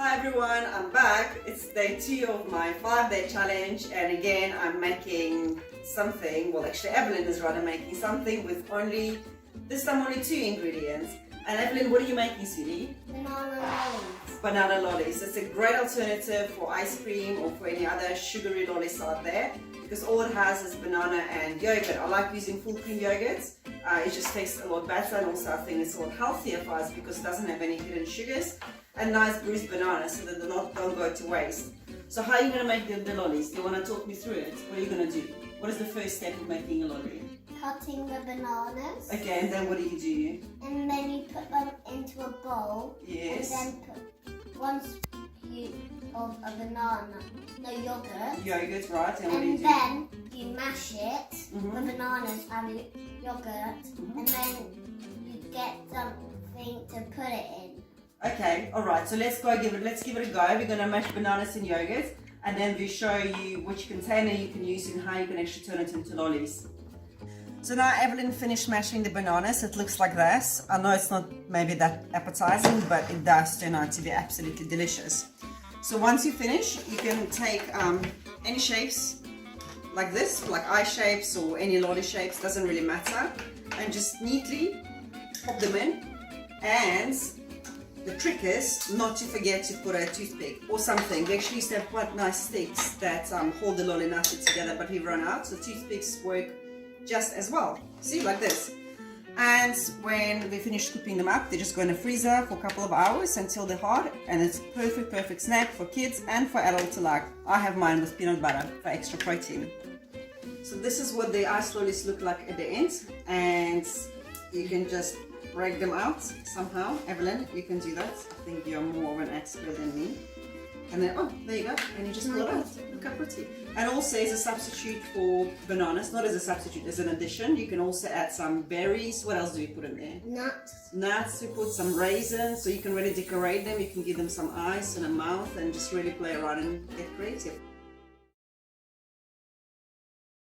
Hi everyone, I'm back. It's day 2 of my 5-day challenge, and again I'm making something, well actually Evelyn is rather making something with this time only 2 ingredients. And Evelyn, what are you making, sweetie? Banana lollies. Banana lollies. It's a great alternative for ice cream or for any other sugary lollies out there, because all it has is banana and yogurt. I like using full cream yogurts. It just tastes a lot better, and also I think it's a lot healthier for us because it doesn't have any hidden sugars and nice bruised bananas so that they don't go to waste. So how are you going to make the lollies? Do you want to talk me through it? What are you going to do? What is the first step of making a lolly? Cutting the bananas. Okay, and then what do you do? And then you put them into a bowl. Yes. And then put 1 scoop of a banana, yogurt. Yogurt, right. And what do you And do? then you mash it, the bananas and the yogurt, and then you get something to put it in. Okay, alright, so let's give it a go. We're going to mash bananas and yogurt, and then we show you which container you can use and how you can actually turn it into lollies. So now Evelyn finished mashing the bananas. It looks like this. I know it's not maybe that appetizing, but it does turn out to be absolutely delicious. So once you finish, you can take any shapes like this, like eye shapes or any lolly shapes, doesn't really matter, and just neatly pop them in. And the trick is not to forget to put a toothpick or something. We actually used to have quite nice sticks that hold the lolly nicely together, but we've run out, so toothpicks work just as well. See, like this. And when we finish scooping them up, they just go in the freezer for a couple of hours until they're hard, and it's perfect snack for kids and for adults alike. I have mine with peanut butter for extra protein. So this is what the ice lollies look like at the end, and you can just break them out somehow. Evelyn, you can do that. I think you're more of an expert than me. And then, oh, there you go. And you just pull it out. Look how pretty. And also as a substitute for bananas, not as a substitute, as an addition, you can also add some berries. What else do you put in there? Nuts. Nuts, you put some raisins, so you can really decorate them. You can give them some eyes and a mouth and just really play around and get creative.